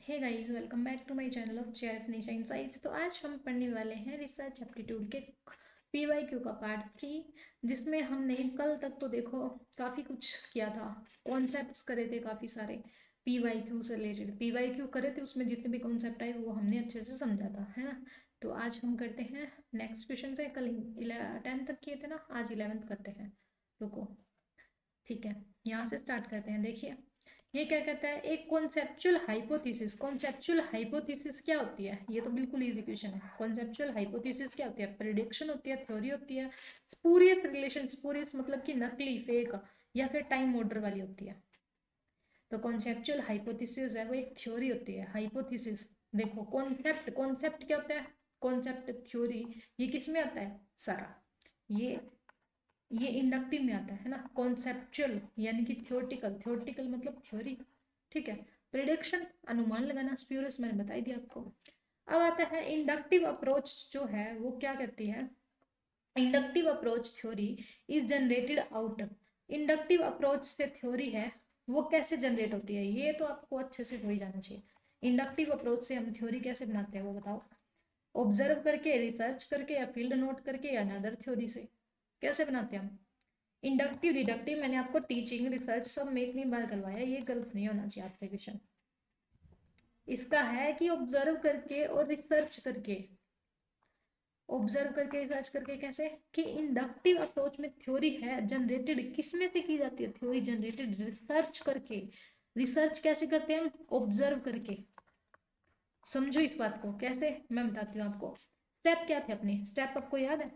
Hey guys, welcome back to my channel of JRF Nisha insights. तो आज हम पढ़ने वाले हैं रिसर्च एप्टीट्यूड के पीवाईक्यू का पार्ट 3, जिसमें हमने कल तक तो देखो काफ़ी कुछ किया था। कॉन्सेप्ट्स करे थे काफ़ी सारे पीवाईक्यू से रिलेटेड, पीवाईक्यू करे थे, उसमें जितने भी कॉन्सेप्ट आए वो हमने अच्छे से समझा था, है ना। तो आज हम करते हैं नेक्स्ट क्वेश्चन से। कल 10 तक किए थे ना, आज 11th करते हैं। रुको, ठीक है, यहाँ से स्टार्ट करते हैं। देखिए ये क्या कहता है, एक कॉन्सेप्चुअल हाइपोथेसिस। कॉन्सेप्चुअल हाइपोथेसिस क्या होती है? ये तो बिल्कुल इजी क्वेश्चन है। कॉन्सेप्चुअल हाइपोथेसिस क्या होती है? प्रेडिक्शन होती है, थ्योरी होती है, स्पूरियस रिलेशन, स्पूरियस मतलब कि नकली, फेक, या फिर टाइम ऑर्डर वाली होती है। तो कॉन्सेप्चुअल हाइपोथेसिस है वो एक थ्योरी होती है। हाइपोथेसिस देखो, कॉन्सेप्ट, कॉन्सेप्ट क्या होता है? कॉन्सेप्ट, थ्योरी, ये किस में आता है सारा? ये इंडक्टिव में आता है ना। कॉन्सेप्चुअल यानी कि थ्योरेटिकल, थ्योरेटिकल मतलब थ्योरी, ठीक है। प्रिडिक्शन अनुमान लगाना, स्प्यूरियस मैंने बता ही दिया आपको। अब आता है इंडक्टिव अप्रोच, जो है वो क्या कहती है? Inductive approach theory is generated out. Inductive approach से थ्योरी है वो कैसे जनरेट होती है, ये तो आपको अच्छे से हो ही जाना चाहिए। इंडक्टिव अप्रोच से हम थ्योरी कैसे बनाते हैं वो बताओ। ऑब्जर्व करके, रिसर्च करके, या फील्ड नोट करके, या अनदर थ्योरी से? कैसे बनाते हैं हम? इंडक्टिव डिडक्टिव मैंने आपको टीचिंग रिसर्च सब में इतनी बार करवाया, ये गलत नहीं होना चाहिए आपसे क्वेश्चन। इसका है कि ऑब्जर्व करके और रिसर्च करके। ऑब्जर्व करके, रिसर्च करके कैसे? कि इंडक्टिव अप्रोच में थ्योरी है जनरेटेड किस में से की जाती है? थ्योरी जनरेटेड रिसर्च करके। रिसर्च कैसे करते हैं हम? ऑब्जर्व करके। समझो इस बात को कैसे, मैं बताती हूँ आपको। स्टेप क्या थे अपने? स्टेप आपको याद है?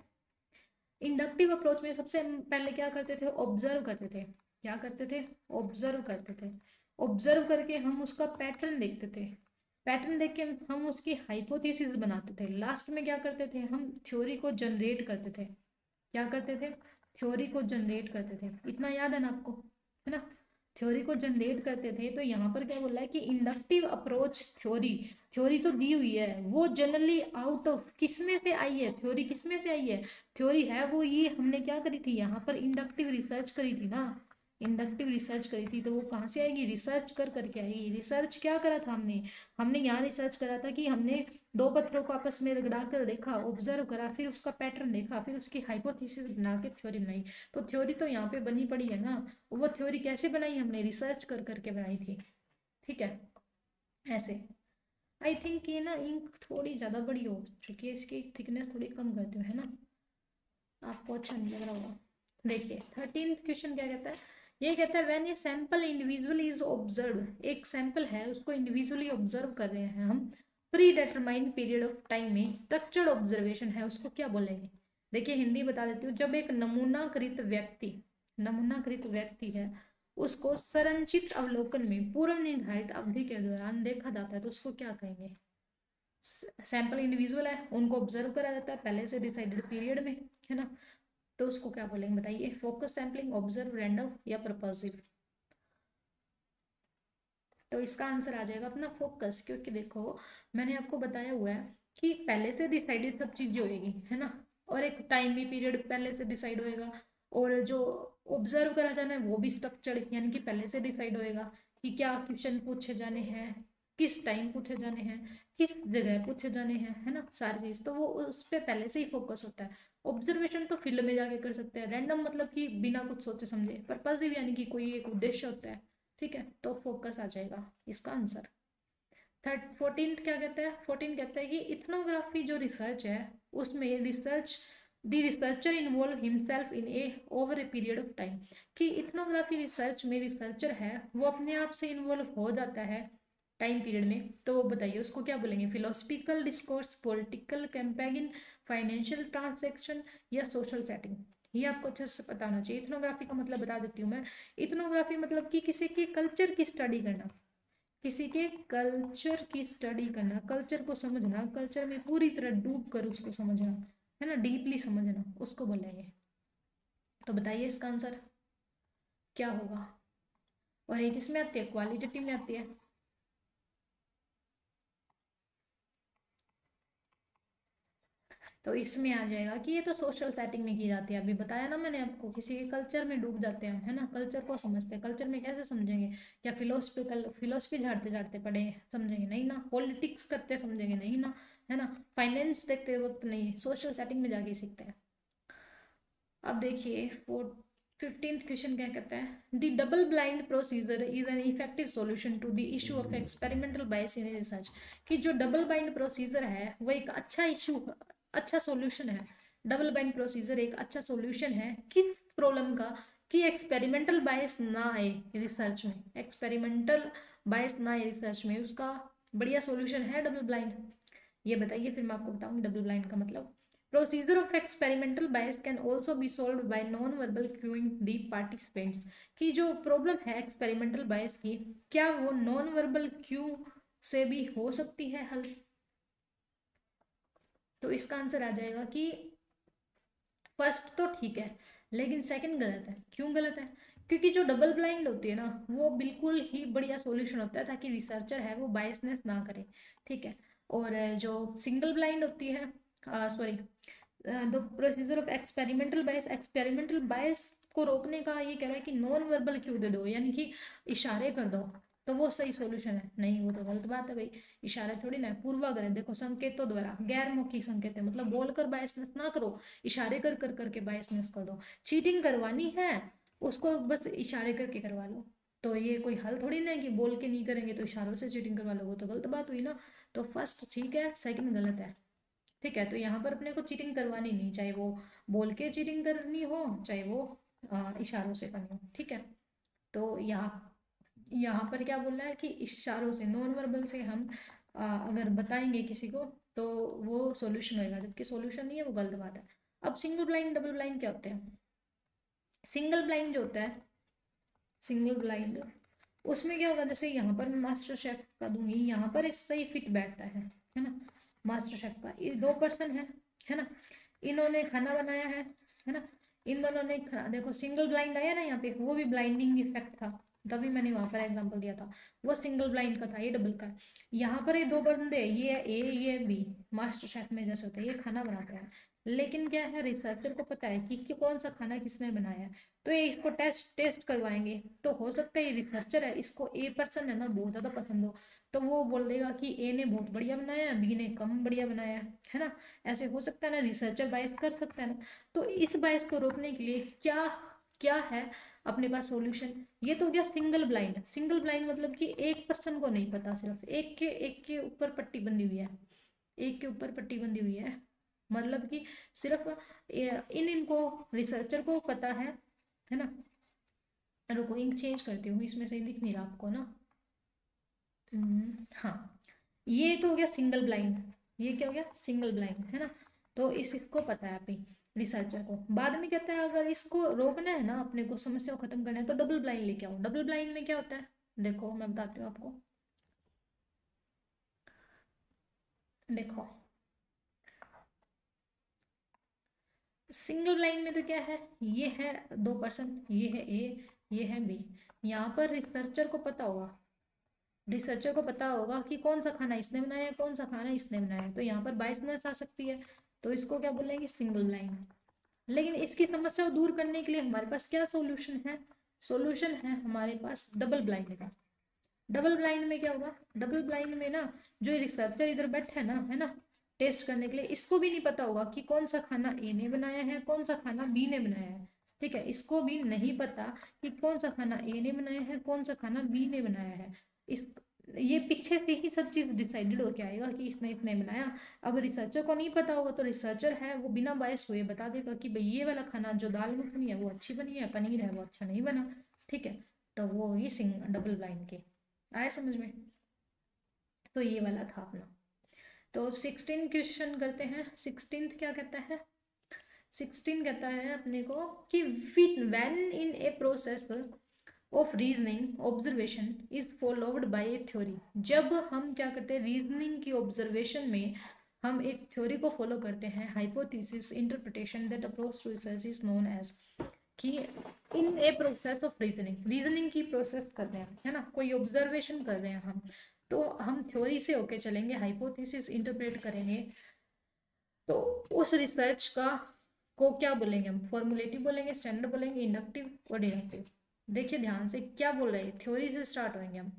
इंडक्टिव अप्रोच में सबसे पहले क्या करते थे? ऑब्जर्व करते थे। क्या करते थे? ऑब्जर्व करते थे। ऑब्जर्व करके हम उसका पैटर्न देखते थे। पैटर्न देख के हम उसकी हाइपोथेसिस बनाते थे। लास्ट में क्या करते थे? हम थ्योरी को जनरेट करते थे। क्या करते थे? थ्योरी को जनरेट करते थे। इतना याद है ना आपको, है ना। थ्योरी को जनरेट करते थे। तो यहाँ पर क्या बोल रहा है कि इंडक्टिव अप्रोच थ्योरी, थ्योरी तो दी हुई है, वो जनरली आउट ऑफ किस में से आई है? थ्योरी किस में से आई है? थ्योरी है वो, ये हमने क्या करी थी यहाँ पर? इंडक्टिव रिसर्च करी थी ना। इंडक्टिव रिसर्च करी थी, तो वो कहाँ से आएगी? रिसर्च कर करके आएगी। रिसर्च क्या करा था हमने? हमने यहाँ रिसर्च करा था कि हमने दो पत्थरों को आपस में रगड़ा कर देखा, ऑब्जर्व करा, फिर उसका पैटर्न देखा, फिर उसकी हाइपोथेसिस बना के थ्योरी बनाई। तो थ्योरी तो यहाँ पे बनी पड़ी है ना। वो थ्योरी कैसे बनाई? हमने रिसर्च कर करके बनाई थी, ठीक है। ऐसे आई थिंक ये ना इंक थोड़ी ज़्यादा बड़ी हो चुकी है, इसकी थिकनेस थोड़ी कम कर दो, है ना। आपको अच्छा नहीं लग रहा होगा। देखिए 13th क्वेश्चन क्या कहता है? ये कहता है when a sample individually is observe, एक सैंपल है उसको इंडिविजुअली ऑब्जर्व कर रहे हैं हम, pre determined period of time में, स्ट्रक्चर्ड ऑब्जर्वेशन है, उसको क्या बोलेंगे? देखिए हिंदी बता देती हूँ। जब एक नमूनाकृत व्यक्ति, नमूनाकृत व्यक्ति है, उसको संरचित अवलोकन में पूर्व निर्धारित अवधि के दौरान देखा जाता है, तो उसको क्या कहेंगे? सैंपल इंडिविजुअल है, उनको ऑब्जर्व करा जाता है पहले से डिसाइडेड पीरियड में, है ना। तो उसको क्या बोलेंगे बताइए? फोकस सैंपलिंग, ऑब्जर्व, रैंडम, या पर्पसिव? तो इसका आंसर आ जाएगा अपना फोकस, क्योंकि देखो मैंने आपको बताया हुआ है कि पहले से डिसाइडेड सब चीजें होएगी, है ना। और एक टाइम भी पीरियड पहले से डिसाइड होएगा, और जो ऑब्जर्व करा जाना है वो भी स्ट्रक्चर्ड यानी कि पहले से डिसाइड होएगा कि क्या क्वेश्चन पूछे जाने हैं, किस टाइम पूछे जाने हैं, किस जगह पूछे जाने हैं, है ना। सारी चीज तो वो उस पर पहले से ही फोकस होता है। ऑब्जर्वेशन तो फील्ड में जाके कर सकते हैं। रैंडम मतलब कि बिना कुछ सोचे समझे। पर्पसिव यानी कि कोई एक उद्देश्य होता है, ठीक है। तो फोकस आ जाएगा इसका आंसर। 14th क्या कहता है? 14 कहता है कि इथनोग्राफी जो रिसर्च है, उसमें research the researcher involve himself in A over a period of time. कि इथनोग्राफी रिसर्च में रिसर्चर है वो अपने आप से इन्वॉल्व हो जाता है टाइम पीरियड में, तो वो बताइए उसको क्या बोलेंगे? Philosophical discourse, political campaigning, financial transaction, या सोशल सेटिंग? ये आपको अच्छे से पता होना चाहिए। इथनोग्राफी का मतलब बता देती हूँ मैं। इथनोग्राफी मतलब कि किसी के कल्चर की स्टडी करना, किसी के कल्चर की स्टडी करना, कल्चर को समझना, कल्चर में पूरी तरह डूब कर उसको समझना, है ना, डीपली समझना, उसको बोलेंगे। तो बताइए इसका आंसर क्या होगा? और एक इसमें आती है, क्वालिटेटिव में आती है। तो इसमें आ जाएगा कि ये तो सोशल सेटिंग में की जाती है। अभी बताया ना मैंने आपको, किसी के कल्चर में डूब जाते हैं, है ना, कल्चर को समझते हैं। कल्चर में कैसे समझेंगे? क्या फिलोसफी झाड़ते झाड़ते पढ़े समझेंगे? नहीं ना। पॉलिटिक्स करते समझेंगे? नहीं ना, है ना। फाइनेंस देखते वक्त नहीं, सोशल सेटिंग में जाके सीखते हैं। अब देखिए 15th क्वेश्चन क्या कहता है, the double blind procedure is an effective solution to the issue of experimental bias in research. कि जो डबल ब्लाइंड प्रोसीजर है वो एक अच्छा इशू, अच्छा सॉल्यूशन है। डबल ब्लाइंड प्रोसीजर एक अच्छा सॉल्यूशन है किस प्रॉब्लम का? कि एक्सपेरिमेंटल बायस ना आए रिसर्च में, एक्सपेरिमेंटल बायस ना आए रिसर्च में, उसका बढ़िया सॉल्यूशन है डबल ब्लाइंड। ये बताइए, फिर मैं आपको बताऊंगी डबल ब्लाइंड का मतलब। Procedure of experimental bias can also be solved by non-verbal cueing the participants। कि जो प्रॉब्लम है एक्सपेरिमेंटल बायस की, क्या वो नॉन वर्बल क्यू से भी हो सकती है हल? तो इसका आंसर आ जाएगा कि फर्स्ट तो ठीक है, लेकिन सेकंड गलत है। क्यों गलत है? क्योंकि जो डबल ब्लाइंड होती है ना, वो बिल्कुल ही बढ़िया सॉल्यूशन होता है ताकि रिसर्चर है वो बायसनेस ना करे, ठीक है। और जो सिंगल ब्लाइंड होती है, sorry, the procedure of experimental bias को रोकने का ये कह रहा है कि नॉन वर्बल क्यू दे दो, यानी कि इशारे कर दो, तो वो सही सॉल्यूशन है। नहीं, वो तो गलत बात है भाई। इशारे थोड़ी ना है, पूर्वाग्रह देखो, संकेतों द्वारा, गैर मौखिक संकेत है, मतलब बोलकर बायसनेस ना करो, इशारे कर कर करके बायसनेस कर दो। चीटिंग करवानी है उसको बस इशारे करके करवा लो। तो ये कोई हल थोड़ी ना है कि बोल के नहीं करेंगे तो इशारों से चीटिंग करवा लो, वो तो गलत बात हुई ना। तो फर्स्ट ठीक है, सेकंड गलत है, ठीक है। तो यहाँ पर अपने को चीटिंग करवानी नहीं, चाहे वो बोल के चीटिंग करनी हो, चाहे वो इशारों से करनी हो, ठीक है। तो यहाँ यहाँ पर क्या बोल रहा है कि इशारों से, नॉन वर्बल से हम अगर बताएंगे किसी को तो वो सॉल्यूशन होएगा, जबकि सॉल्यूशन नहीं है, वो गलत बात है। अब सिंगल ब्लाइंड डबल ब्लाइंड क्या होते हैं? सिंगल ब्लाइंड जो होता है, सिंगल ब्लाइंड, उसमें क्या होगा, जैसे यहाँ पर मैं मास्टर शेफ का दूंगी, यहाँ पर इससे ही फिट बैठता है ना। मास्टर शेफ का ये दो पर्सन है ना, इन्होंने खाना बनाया है ना। इन दोनों ने देखो सिंगल ब्लाइंड आया ना यहाँ पे, वो भी ब्लाइंडिंग इफेक्ट था, तभी मैंने वहां पर एग्जांपल दिया था। वो सिंगल ब्लाइंड का था, ये डबल का। यहाँ पर ये दो बंदे, ये ए ये बी, मास्टर शेफ में जैसे होता है, ये खाना बनाते हैं। लेकिन क्या है, रिसर्चर को पता है कि कौन सा खाना किसने बनाया है, तो ये इसको टेस्ट टेस्ट करवाएंगे। तो हो सकता है ये रिसर्चर है, इसको ए पर्सन है ना बहुत ज़्यादा पसंद हो, तो वो बोल देगा कि ए ने बहुत बढ़िया बनाया है, बी ने कम बढ़िया बनाया है ना। ऐसे हो सकता है ना, रिसर्चर बायस कर सकता है ना। तो इस बायस को रोकने के लिए क्या क्या है अपने पास सॉल्यूशन? ये तो हो गया सिंगल ब्लाइंड। सिंगल ब्लाइंड मतलब कि एक पर्सन को नहीं पता, सिर्फ एक के ऊपर पट्टी बंधी हुई है, एक के ऊपर पट्टी बंधी हुई है, मतलब कि सिर्फ इनको रिसर्चर को पता है ना। रुको इंक चेंज करती हूँ, इसमें सही दिख नहीं रहा आपको ना। हाँ, ये तो हो गया सिंगल ब्लाइंड, ये क्या हो गया, सिंगल ब्लाइंड, है ना। तो इसको पता है अभी रिसर्चर को। बाद में कहता है अगर इसको रोकना है ना, अपने को समस्या को खत्म करना है, तो डबल ब्लाइंड लेके आओ। डबल ब्लाइंड में क्या होता है, देखो मैं बताती हूँ आपको। देखो सिंगल ब्लाइंड में तो क्या है, ये है दो पर्सन, ये है ए, ये है बी। यहाँ पर रिसर्चर को पता होगा कि कौन सा खाना इसने बनाया है, कौन सा खाना इसने बनाया है, तो यहाँ पर बायसनेस आ सकती है। तो इसको क्या बोलेंगे, सिंगल ब्लाइंड। लेकिन इसकी समस्या को दूर करने के लिए हमारे पास क्या सॉल्यूशन है? सॉल्यूशन है हमारे पास डबल ब्लाइंड का। डबल ब्लाइंड में क्या होगा, डबल ब्लाइंड में ना, जो रिसर्चर इधर बैठा है ना, टेस्ट करने के लिए, इसको भी नहीं पता होगा कि कौन सा खाना ए ने बनाया है, कौन सा खाना बी ने बनाया है, ठीक है। इसको भी नहीं पता कि कौन सा खाना ए ने बनाया है, कौन सा खाना बी ने बनाया है। इस ये पीछे से ही सब चीज डिसाइडेड होके आएगा कि इसने इतने बनाया। अब रिसर्चर को नहीं पता होगा, तो रिसर्चर है वो बिना बायस हुए बता देगा कि भाई ये वाला खाना जो दाल मखनी है वो अच्छी बनी है, पनीर है वो अच्छा नहीं बना, ठीक है। तो वो ये डबल ब्लाइंड के आया समझ में। तो ये वाला था अपना। तो 16 क्वेश्चन करते हैं। 16th क्या कहता है, 16 कहता है अपने को कि when in a process of reasoning observation is followed by A theory. जब हम क्या करते हैं, रीजनिंग की ऑब्जर्वेशन में हम एक थ्योरी को फॉलो करते हैं, hypothesis interpretation that approach to research is known as, कि in a process of reasoning, reasoning की प्रोसेस कर रहे हैं, है ना, कोई ऑब्जर्वेशन कर रहे हैं हम, तो हम थ्योरी से होके चलेंगे, हाइपोथेसिस इंटरप्रेट करेंगे, तो उस रिसर्च का को क्या बोलेंगे हम, फॉर्मुलेटिव बोलेंगे, स्टैंडर्ड बोलेंगे, इंडक्टिव और डिडक्टिव। देखिए ध्यान से क्या बोल रहे हैं, थ्योरी से स्टार्ट होंगे हम।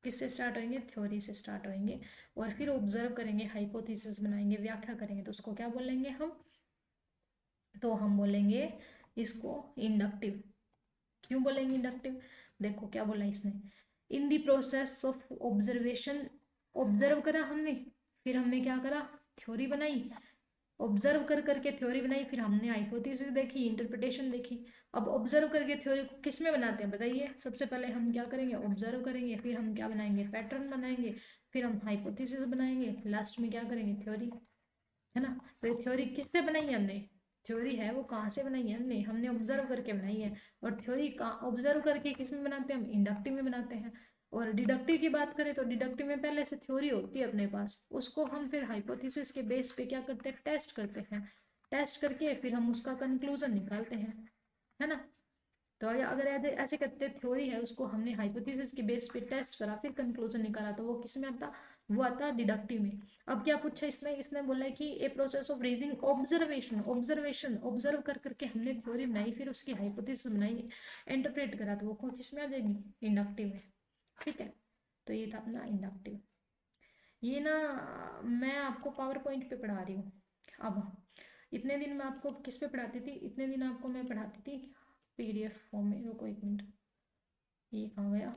किससे स्टार्ट होंगे, थ्योरी से स्टार्ट होंगे, और फिर ऑब्जर्व करेंगे, हाइपोथेसिस बनाएंगे, व्याख्या करेंगे, तो उसको क्या बोलेंगे हम, तो हम बोलेंगे इसको इंडक्टिव। क्यों बोलेंगे इंडक्टिव, देखो क्या बोला इसने, in the process of observation, observe करा हमने, फिर हमने क्या करा, थ्योरी बनाई, ऑब्जर्व कर करके थ्योरी बनाई, फिर हमने हाइपोथेसिस देखी, इंटरप्रिटेशन देखी। अब ऑब्जर्व करके थ्योरी को किस में बनाते हैं बताइए, सबसे पहले हम क्या करेंगे, ऑब्जर्व करेंगे, फिर हम क्या बनाएंगे, पैटर्न बनाएंगे, फिर हम हाइपोथेसिस बनाएंगे, लास्ट में क्या करेंगे, थ्योरी, है ना। तो ये थ्योरी किससे बनाई है हमने, थ्योरी है वो कहाँ से बनाई है हमने, हमने ऑब्जर्व करके बनाई है। और थ्योरी का ऑब्जर्व करके किस में बनाते हैं हम, इंडक्टिव में बनाते हैं। और डिडक्टिव की बात करें तो डिडक्टिव में पहले से थ्योरी होती है अपने पास, उसको हम फिर हाइपोथेसिस के बेस पे क्या करते हैं, टेस्ट करते हैं, टेस्ट करके फिर हम उसका कंक्लूजन निकालते हैं, है ना। तो अगर ऐसे करते, थ्योरी है उसको हमने हाइपोथेसिस के बेस पे टेस्ट करा, फिर कंक्लूजन निकाला, तो वो किस में आता, वो आता डिडक्टिव में। अब क्या पूछा इसने, इसने बोला है कि ए process of raising observation, observation observe कर करके हमने थ्योरी बनाई, फिर उसकी हाइपोथेसिस बनाई, इंटरप्रेट करा, तो वो किस में आ जाएगी, इंडक्टिव में। ठीक है, तो ये था अपना इंडक्टिव। ये ना मैं आपको पावर पॉइंट पे पढ़ा रही हूँ। अब इतने दिन मैं आपको किस पे पढ़ाती थी, इतने दिन आपको मैं पढ़ाती थी पीडीएफ फॉर्म में, रुको एक मिनट, ये कहाँ गया,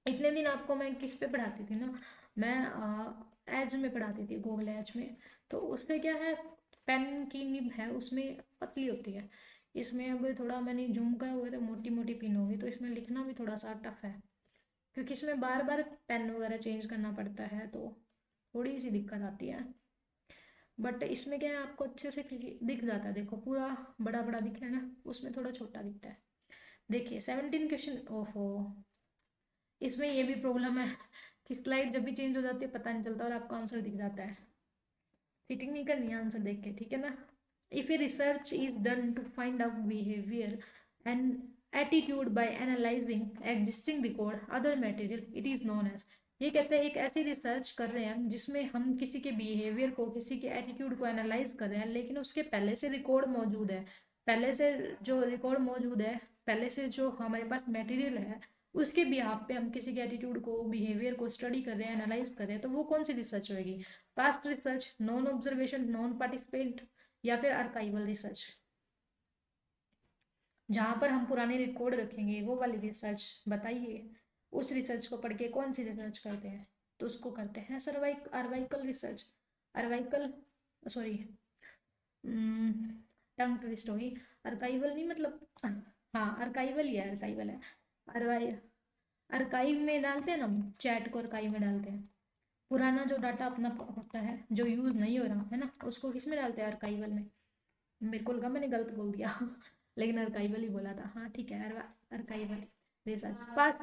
इतने दिन आपको मैं किस पे पढ़ाती थी ना, मैं एज में पढ़ाती थी, गूगल एज में। तो उससे क्या है, पेन की निब है उसमें पतली होती है, इसमें अब थोड़ा मैंने जूम करा हुआ है तो मोटी मोटी पिन होगी, तो इसमें लिखना भी थोड़ा सा टफ है, क्योंकि इसमें बार बार पेन वगैरह चेंज करना पड़ता है, तो थोड़ी सी दिक्कत आती है। बट इसमें क्या है, आपको अच्छे से दिख जाता है, देखो पूरा बड़ा बड़ा दिख रहा है ना, उसमें थोड़ा छोटा दिखता है। देखिए 17 क्वेश्चन, ओहो, इसमें ये भी प्रॉब्लम है कि स्लाइड जब भी चेंज हो जाती है पता नहीं चलता और आपको आंसर दिख जाता है, चीटिंग नहीं करनी है आंसर देख के, ठीक है ना। If a research is done to find out behaviour and attitude by analysing existing record other material, it is known as, ये कहते हैं एक ऐसी रिसर्च कर रहे हैं जिसमें हम किसी के बिहेवियर को, किसी के एटीट्यूड को एनालाइज कर रहे हैं, लेकिन उसके पहले से रिकॉर्ड मौजूद है, पहले से जो रिकॉर्ड मौजूद है, पहले से जो हमारे पास मटेरियल है, उसके बिहाफ पे हम किसी के एटीट्यूड को, बिहेवियर को स्टडी कर रहे हैं, एनालाइज कर रहे हैं, तो वो कौन सी रिसर्च होगी, past research, non observation, non participant, या फिर आर्काइवल रिसर्च, जहां पर हम पुराने रिकॉर्ड रखेंगे, वो वाली रिसर्च बताइए। उस रिसर्च को पढ़ के कौन सी रिसर्च करते हैं, तो उसको करते हैं अर्वाइकल रिसर्च, अर्वाइकल, सॉरी, टंग ट्विस्ट होगी, अर्काइवल नहीं मतलब, हाँ अर्काइवल ही है, अर्काइवल है। अर्वाइ अर्काइव में डालते हैं ना, हम चैट को अर्काइव में डालते हैं, पुराना जो डाटा अपना होता है जो यूज नहीं हो रहा है ना, उसको किस में डालते हैं, अर्काइवल में। मेरे को लगा मैंने गलत बोल दिया लेकिन अर्काइवल ही बोला था, हाँ ठीक है, अर्काइवल रिसर्च पास,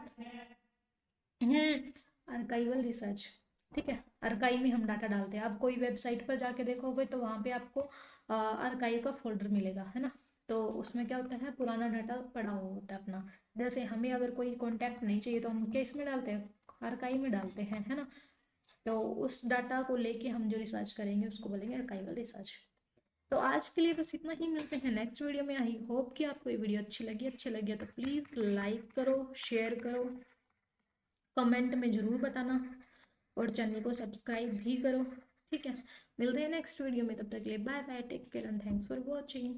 अर्काइवल रिसर्च, ठीक है। अर्काइव में हम डाटा डालते हैं, आप कोई वेबसाइट पर जाके देखोगे तो वहाँ पे आपको अर्काइव का फोल्डर मिलेगा, है ना। तो उसमें क्या होता है, पुराना डाटा पड़ा हुआ होता है अपना, जैसे हमें अगर कोई कॉन्टैक्ट नहीं चाहिए तो हम किस में डालते हैं, अर्काइव में डालते हैं, है ना। तो उस डाटा को लेके हम जो रिसर्च करेंगे उसको बोलेंगे अर्काइवल रिसर्च। तो आज के लिए बस इतना ही, मिलते हैं नेक्स्ट वीडियो में। आई होप कि आपको ये वीडियो अच्छी लगी है तो प्लीज़ लाइक करो, शेयर करो, कमेंट में ज़रूर बताना, और चैनल को सब्सक्राइब भी करो, ठीक है। मिलते हैं नेक्स्ट वीडियो में, तब तक के लिए bye bye, take care and thanks for watching.